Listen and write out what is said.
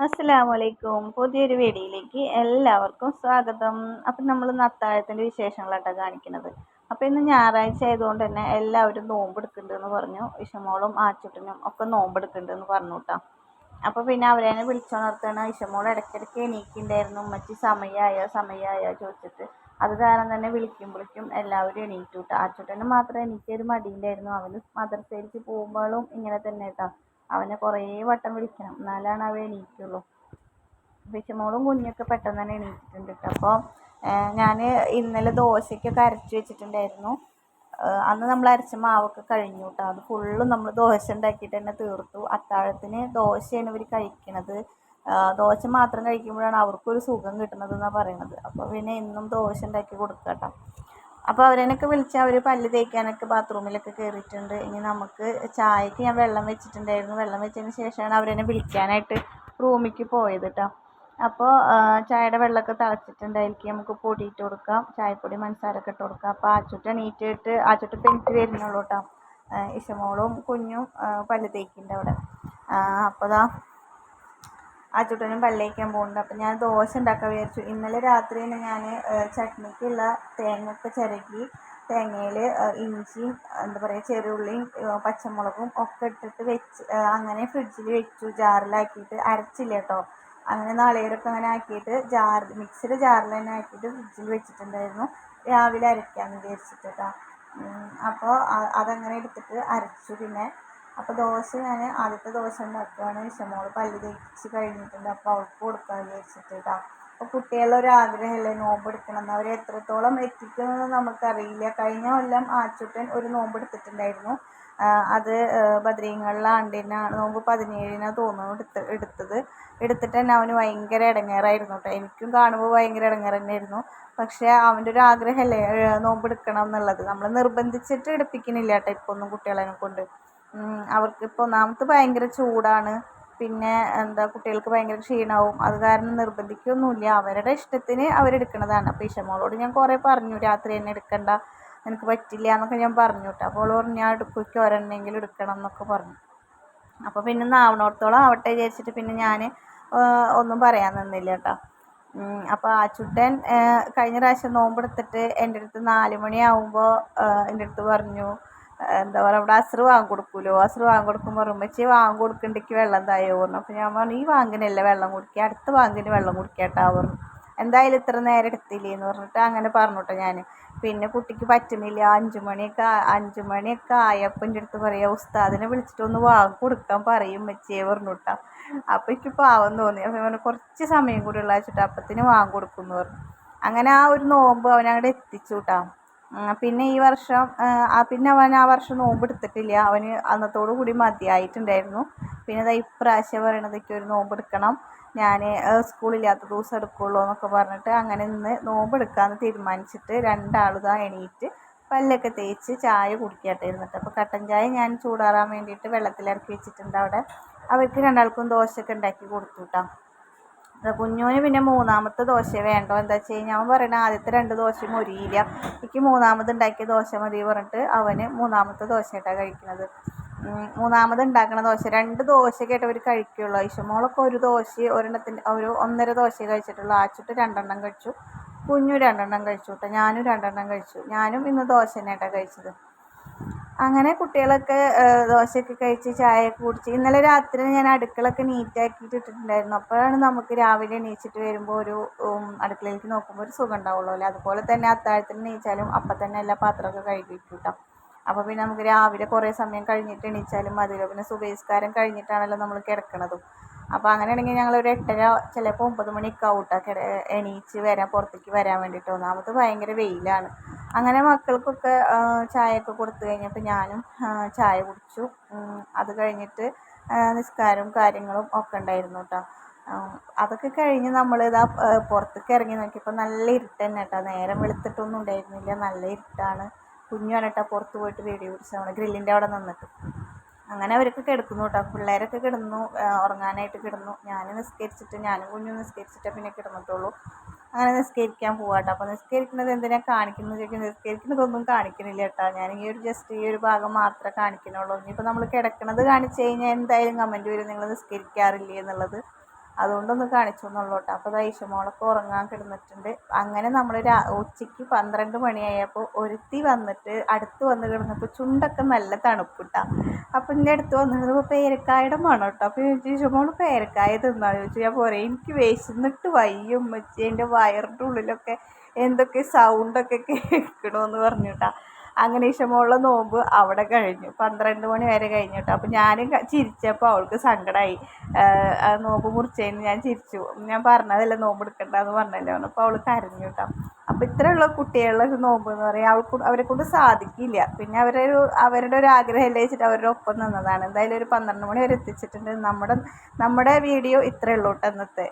അസ്സലാമലൈക്കും. പുതിയൊരു വീഡിയോയിലേക്ക് എല്ലാവർക്കും സ്വാഗതം. അപ്പം നമ്മൾ ഇന്ന് അത്താഴത്തിൻ്റെ വിശേഷങ്ങളാട്ടോ കാണിക്കുന്നത്. അപ്പോൾ ഇന്ന് ഞായറാഴ്ച ആയതുകൊണ്ട് തന്നെ എല്ലാവരും നോമ്പെടുക്കുന്നുണ്ടെന്ന് പറഞ്ഞു. ഇഷമോളും ആച്ചുട്ടനും ഒക്കെ നോമ്പെടുക്കുന്നുണ്ടെന്ന് പറഞ്ഞു കേട്ടോ. അപ്പോൾ പിന്നെ അവരെന്നെ വിളിച്ചുണർത്തണം. ഇഷമോൾ ഇടയ്ക്കിടയ്ക്ക് എണീക്കുന്നുണ്ടായിരുന്നു. ഉമ്മച്ചി സമയമായോ ചോദിച്ചിട്ട്. അത് കാരണം തന്നെ വിളിക്കുമ്പോഴേക്കും എല്ലാവരും എണീറ്റു കേട്ടോ. ആച്ചുട്ടന് മാത്രം എണീറ്റൊരു മടിയുണ്ടായിരുന്നു. അവന് മദ്രസയിലേക്ക് പോകുമ്പോഴും ഇങ്ങനെ തന്നെ കേട്ടോ. അവനെ കുറേ വട്ടം വിളിക്കണം എന്നാലാണ് അവൻ എണീക്കുള്ളൂ. വിഷമോളും കുഞ്ഞൊക്കെ പെട്ടെന്ന് തന്നെ എണീറ്റിട്ടുണ്ട് കേട്ടോ. അപ്പോൾ ഞാൻ ഇന്നലെ ദോശയ്ക്കൊക്കെ അരച്ച് വെച്ചിട്ടുണ്ടായിരുന്നു. അന്ന് നമ്മൾ അരച്ച മാവൊക്കെ കഴിഞ്ഞു കേട്ടോ. അത് ഫുള്ളും നമ്മൾ ദോശ ഉണ്ടാക്കിയിട്ട് തന്നെ തീർത്തു. അത്താഴത്തിന് ദോശയാണ് ഇവർ കഴിക്കണത്. ദോശ മാത്രം കഴിക്കുമ്പോഴാണ് അവർക്കൊരു സുഖം കിട്ടുന്നത് എന്നാണ് പറയണത്. അപ്പോൾ പിന്നെ എന്നും ദോശ ഉണ്ടാക്കി കൊടുക്കുക കേട്ടോ. അപ്പോൾ അവരെന്നൊക്കെ വിളിച്ച് അവർ പല്ല് തേക്കാനൊക്കെ ബാത്റൂമിലൊക്കെ കയറിയിട്ടുണ്ട്. ഇനി നമുക്ക് ചായക്ക് ഞാൻ വെള്ളം വെച്ചിട്ടുണ്ടായിരുന്നു. വെള്ളം വെച്ചതിന് ശേഷമാണ് അവരെന്നെ വിളിക്കാനായിട്ട് റൂമിലേക്ക് പോയത് കേട്ടോ. അപ്പോൾ ചായയുടെ വെള്ളമൊക്കെ തിളച്ചിട്ടുണ്ടായിരിക്കും. നമുക്ക് പൊടി ഇട്ട് കൊടുക്കാം. ചായപ്പൊടി പഞ്ചസാരയൊക്കെ ഇട്ട് കൊടുക്കാം. അപ്പോൾ ആച്ചുട്ടൻ എണീറ്റിട്ട് ആച്ചുട്ടൻ പെൻറ്റ് വരുന്നുള്ളൂ കേട്ടോ. ഇഷമോളും കുഞ്ഞും പല്ല് തേക്കുന്നുണ്ട് അവിടെ. അപ്പോൾ ആച്ചുട്ടനും പല്ല് തേക്കാൻ പോകുന്നുണ്ട്. അപ്പോൾ ഞാൻ ദോശ ഉണ്ടാക്കാൻ വിചാരിച്ചു. ഇന്നലെ രാത്രി തന്നെ ഞാൻ ചട്നിക്കുള്ള തേങ്ങയൊക്കെ ചിരകി തേങ്ങയിൽ ഇഞ്ചിയും എന്താ പറയുക ചെറുള്ളിയും പച്ചമുളകും ഒക്കെ ഇട്ടിട്ട് വെച്ച് അങ്ങനെ ഫ്രിഡ്ജിൽ വെച്ചു. ജാറിലാക്കിയിട്ട് അരച്ചില്ല കേട്ടോ. അങ്ങനെ നാളികേരമൊക്കെ അങ്ങനെ ആക്കിയിട്ട് മിക്സിയുടെ ജാറിൽ തന്നെ ആക്കിയിട്ട് ഫ്രിഡ്ജിൽ വെച്ചിട്ടുണ്ടായിരുന്നു. രാവിലെ അരയ്ക്കാമെന്ന് വിചാരിച്ചിട്ട് കേട്ടോ. അപ്പോൾ അതങ്ങനെ എടുത്തിട്ട് അരച്ചു. പിന്നെ അപ്പോൾ ദോശ ഞാൻ ആദ്യത്തെ ദോശ ഉണ്ടാക്കുകയാണ്. ഇഷമോൾ പല്ല് തേച്ച് കഴിഞ്ഞിട്ടുണ്ട്. അപ്പോൾ അവൾക്ക് കൊടുക്കാമെന്ന് വിചാരിച്ചിട്ട് കേട്ടോ. അപ്പോൾ കുട്ടികളുടെ ഒരു ആഗ്രഹമല്ലേ നോമ്പെടുക്കണം എന്ന്. അവർ എത്രത്തോളം എത്തിക്കുമെന്ന് നമുക്കറിയില്ല. കഴിഞ്ഞ കൊല്ലം ആച്ചുട്ടൻ ഒരു നോമ്പെടുത്തിട്ടുണ്ടായിരുന്നു. അത് ബദ്രീങ്ങളിലെ ആണ്ടിനാണ് നോമ്പ് 17-നാണ് തോന്നുന്നു എടുത്തിട്ട് തന്നെ അവന് ഭയങ്കര ഇടങ്ങേറായിരുന്നു കേട്ടോ. എനിക്കും കാണുമ്പോൾ ഭയങ്കര ഇടങ്ങേറ് തന്നെയായിരുന്നു. പക്ഷേ അവൻ്റെ ഒരു ആഗ്രഹമല്ലേ നോമ്പെടുക്കണം എന്നുള്ളത്. നമ്മൾ നിർബന്ധിച്ചിട്ട് എടുപ്പിക്കുന്നില്ല കേട്ടോ ഇപ്പോൾ ഒന്നും കുട്ടികളെ കൊണ്ട്. അവർക്കിപ്പോൾ ഒന്നാമത്തെ ഭയങ്കര ചൂടാണ്. പിന്നെ എന്താ കുട്ടികൾക്ക് ഭയങ്കര ക്ഷീണമാവും. അത് കാരണം നിർബന്ധിക്കൊന്നുമില്ല. അവരുടെ ഇഷ്ടത്തിന് അവരെടുക്കുന്നതാണ്. അപ്പോൾ ഇഷമോളോട് ഞാൻ കുറേ പറഞ്ഞു, രാത്രി തന്നെ എടുക്കണ്ട, എനിക്ക് പറ്റില്ല എന്നൊക്കെ ഞാൻ പറഞ്ഞു കേട്ടോ. അപ്പോൾ അവൾ പറഞ്ഞു ഞാൻ എടുക്കും, ഒരെണ്ണമെങ്കിലും എടുക്കണം എന്നൊക്കെ പറഞ്ഞു. അപ്പോൾ പിന്നെ ആവണോടത്തോളം ആവട്ടെ വിചാരിച്ചിട്ട് പിന്നെ ഞാൻ ഒന്നും പറയാൻ നിന്നില്ല കേട്ടോ. അപ്പോൾ ആച്ചുട്ടൻ കഴിഞ്ഞ പ്രാവശ്യം നോമ്പെടുത്തിട്ട് എൻ്റെ അടുത്ത് 4 മണിയാവുമ്പോൾ എൻ്റെ അടുത്ത് പറഞ്ഞു, എന്താ പറയുക, ഇവിടെ അസ്റ് വാങ്ങിക്കൊടുക്കുമല്ലോ, അസ്റ് വാങ്ങിക്കൊടുക്കുമ്പോൾ ഉമ്മച്ചി വാങ്ങിക്കൊടുക്കണ്ടെക്ക് വെള്ളം തായോ പറഞ്ഞു. അപ്പോൾ ഞാൻ പറഞ്ഞു ഈ വാങ്ങിനല്ലേ വെള്ളം കുടിക്കുക, അടുത്ത വാങ്ങിന് വെള്ളം കുടിക്കട്ടാ പറഞ്ഞു. എന്തായാലും ഇത്ര നേരം എടുത്തില്ലേന്ന് പറഞ്ഞിട്ട് അങ്ങനെ പറഞ്ഞു കേട്ടോ ഞാൻ. പിന്നെ കുട്ടിക്ക് പറ്റുന്നില്ല. 5 മണിയൊക്കെ ആയപ്പോൾ എൻ്റെ അടുത്ത് പറയാം, ഉസ്താദിനെ വിളിച്ചിട്ടൊന്ന് വാങ്ങിക്കൊടുക്കാൻ പറയും ഉമ്മച്ചിയെ പറഞ്ഞു കേട്ടോ. അപ്പോൾ എനിക്ക് പാവം തോന്നി. അപ്പോൾ പറഞ്ഞു കുറച്ച് സമയം കൂടി ഉള്ള വെച്ചിട്ട് അപ്പത്തിന് വാങ്ങിക്കൊടുക്കുമെന്ന് പറഞ്ഞു. അങ്ങനെ ആ ഒരു നോമ്പ് അവനങ്ങോട്ട് എത്തിച്ചു കേട്ടോ. പിന്നെ ഈ വർഷം പിന്നെ അവൻ ആ വർഷം നോമ്പ് എടുത്തിട്ടില്ല. അവന് അന്നത്തോടു കൂടി മതിയായിട്ടുണ്ടായിരുന്നു. പിന്നെ ഇപ്രാവശ്യം പറയണതൊക്കെ ഒരു നോമ്പ് എടുക്കണം, ഞാൻ സ്കൂളില്ലാത്ത ദിവസം എടുക്കുള്ളൂ എന്നൊക്കെ പറഞ്ഞിട്ട് അങ്ങനെ ഇന്ന് നോമ്പ് എടുക്കാമെന്ന് തീരുമാനിച്ചിട്ട് രണ്ടാളും എണീറ്റ് പല്ലൊക്കെ തേച്ച് ചായ കുടിക്കട്ടെ ഇരുന്നിട്ട്. അപ്പോൾ കട്ടൻ ചായ ഞാൻ ചൂടാറാൻ വേണ്ടിയിട്ട് വെള്ളത്തിലിറക്കി വെച്ചിട്ടുണ്ട് അവിടെ. അവർക്ക് രണ്ടാൾക്കും ദോശയൊക്കെ ഉണ്ടാക്കി കൊടുത്തു കേട്ടോ. കുഞ്ഞുവിന് പിന്നെ 3ാമത്തെ ദോശ വേണ്ടോ എന്താ വെച്ച് കഴിഞ്ഞാൽ അവൻ പറയണ ആദ്യത്തെ 2 ദോശയും മൊരിയില്ല, എനിക്ക് 3ാമത് ഉണ്ടാക്കിയ ദോശ മതി പറഞ്ഞിട്ട് അവന് 3ാമത്തെ ദോശയായിട്ടാണ് കഴിക്കുന്നത്. 3ാമത് ഉണ്ടാക്കണ ദോശ 2 ദോശയൊക്കെയായിട്ട് അവർ കഴിക്കുള്ളൂ. ഇഷമോളൊക്കെ ഒരു ദോശ ഒരു 1.5 ദോശ കഴിച്ചിട്ടുള്ളൂ. ആച്ചിട്ട് 2 കഴിച്ചു, കുഞ്ഞു 2 കഴിച്ചു കേട്ടോ. ഞാനും 2 കഴിച്ചു. ഞാനും ഇന്ന് ദോശ തന്നെയായിട്ടാണ് കഴിച്ചത്. അങ്ങനെ കുട്ടികളൊക്കെ ദോശയൊക്കെ കഴിച്ച് ചായയൊക്കെ കുടിച്ച് ഇന്നലെ രാത്രി ഞാൻ അടുക്കളൊക്കെ നീറ്റാക്കിയിട്ട് ഇട്ടിട്ടുണ്ടായിരുന്നു. അപ്പോഴാണ് നമുക്ക് രാവിലെ എണീച്ചിട്ട് വരുമ്പോൾ ഒരു അടുക്കളയിലേക്ക് നോക്കുമ്പോൾ ഒരു സുഖം ഉണ്ടാവുള്ളൂ അല്ലേ. അതുപോലെ തന്നെ അത്താഴത്തിന് എണീച്ചാലും അപ്പം തന്നെ എല്ലാ പാത്രമൊക്കെ കഴുകി വയ്ക്കും കേട്ടോ. അപ്പോൾ പിന്നെ നമുക്ക് രാവിലെ കുറേ സമയം കഴിഞ്ഞിട്ട് എണീച്ചാലും മതിയല്ലോ. പിന്നെ സുബഹിസ്കാരം കഴിഞ്ഞിട്ടാണല്ലോ നമ്മൾ കിടക്കണതും. അപ്പോൾ അങ്ങനെയാണെങ്കിൽ ഞങ്ങളൊരു 8:30 ചിലപ്പോൾ 9 മണിയൊക്കെ ആവും കേട്ടോ എണീച്ച് പുറത്തേക്ക് വരാൻ വേണ്ടിയിട്ട്. ഒന്നാമത് ഭയങ്കര വെയിലാണ്. അങ്ങനെ മക്കൾക്കൊക്കെ ചായയൊക്കെ കൊടുത്തു കഴിഞ്ഞപ്പോൾ ഞാനും ചായ കുടിച്ചു. അത് കഴിഞ്ഞിട്ട് നിസ്കാരവും കാര്യങ്ങളും ഒക്കെ ഉണ്ടായിരുന്നു കേട്ടോ. അതൊക്കെ കഴിഞ്ഞ് നമ്മളിതാ പുറത്തേക്ക് ഇറങ്ങി നോക്കിയപ്പോൾ നല്ല ഇരുട്ട് തന്നെ കേട്ടോ. നേരം വെളുത്തിട്ടൊന്നും ഉണ്ടായിരുന്നില്ല, നല്ല ഇരുട്ടാണ്. കുഞ്ഞാണ് കേട്ടോ പുറത്ത് പോയിട്ട് വീഡിയോ പിടിച്ച് നമ്മുടെ ഗ്രില്ലിൻ്റെ അവിടെ നിന്നിട്ട്. അങ്ങനെ അവരൊക്കെ കിടക്കുന്നു കേട്ടോ. പിള്ളേരൊക്കെ കിടന്നു, ഉറങ്ങാനായിട്ട് കിടന്നു. ഞാനും കുഞ്ഞും നിസ്കരിച്ചിട്ടേ പിന്നെ കിടന്നിട്ടുള്ളൂ. അങ്ങനെ നിസ്കരിക്കാൻ പോവാം കേട്ടോ. അപ്പോൾ നിസ്കരിക്കുന്നത് എന്തിനാണ് കാണിക്കുന്നത് ചോദിക്കും. നിസ്കരിക്കുന്നതൊന്നും കാണിക്കുന്നില്ല കേട്ടോ. ഞാൻ ജസ്റ്റ് ഈ ഒരു ഭാഗം മാത്രമേ കാണിക്കുന്നുള്ളൂ. ഇനിയിപ്പോൾ നമ്മൾ കിടക്കുന്നത് കാണിച്ചു കഴിഞ്ഞാൽ എന്തായാലും കമൻറ്റ് വരും, നിങ്ങൾ നിസ്കരിക്കാറില്ലേ എന്നുള്ളത്. അതുകൊണ്ടൊന്ന് കാണിച്ചു എന്നുള്ളൂ കേട്ടോ. അപ്പോൾ ഐഷമോളൊക്കെ ഉറങ്ങാൻ കിടന്നിട്ടുണ്ട്. അങ്ങനെ നമ്മൾ ഉച്ചയ്ക്ക് 12 മണിയായപ്പോൾ ഒരുത്തി വന്നിട്ട് അടുത്ത് വന്ന് കിടന്നപ്പോൾ ചുണ്ടൊക്കെ നല്ല തണുപ്പിട്ടാ. അപ്പം എൻ്റെ അടുത്ത് വന്നിരുന്നപ്പോൾ പേരക്കായുടെ മണം കേട്ടോ. അപ്പോൾ ചോദിച്ചു ഇഷമോൾ പേരക്കായ തിന്നാന്ന് ചോദിച്ചു. ഞാൻ പോരെ എനിക്ക് വിശന്നിട്ട് വയ്യ ഉമ്മച്ചി, എൻ്റെ വയറിൻ്റെ ഉള്ളിലൊക്കെ എന്തൊക്കെ സൗണ്ടൊക്കെ കേൾക്കണമെന്ന് പറഞ്ഞു കേട്ടോ. അങ്ങനെ ഇഷമോളുടെ നോമ്പ് അവിടെ കഴിഞ്ഞു. 12 മണി വരെ കഴിഞ്ഞു കേട്ടോ. അപ്പോൾ ഞാൻ ചിരിച്ചപ്പോൾ അവൾക്ക് സങ്കടമായി. നോമ്പ് മുറിച്ചതിന് ഞാൻ ചിരിച്ചു. ഞാൻ പറഞ്ഞതല്ലേ നോമ്പ് എടുക്കണ്ടെന്ന് പറഞ്ഞല്ലോ. അപ്പോൾ അവൾ കരഞ്ഞു കേട്ടോ. അപ്പോൾ ഇത്രയുള്ള കുട്ടികളുടെ നോമ്പ് എന്ന് പറയുക അവരെ കൊണ്ട് സാധിക്കില്ല. പിന്നെ അവരുടെ ഒരു ആഗ്രഹമല്ലേ വെച്ചിട്ട് അവരുടെ ഒപ്പം നിന്നതാണ്. എന്തായാലും ഒരു 12 മണി വരെ എത്തിച്ചിട്ടുണ്ട്. നമ്മുടെ വീഡിയോ ഇത്രയേ ഉള്ളൂ കേട്ടോ ഇന്നത്തെ.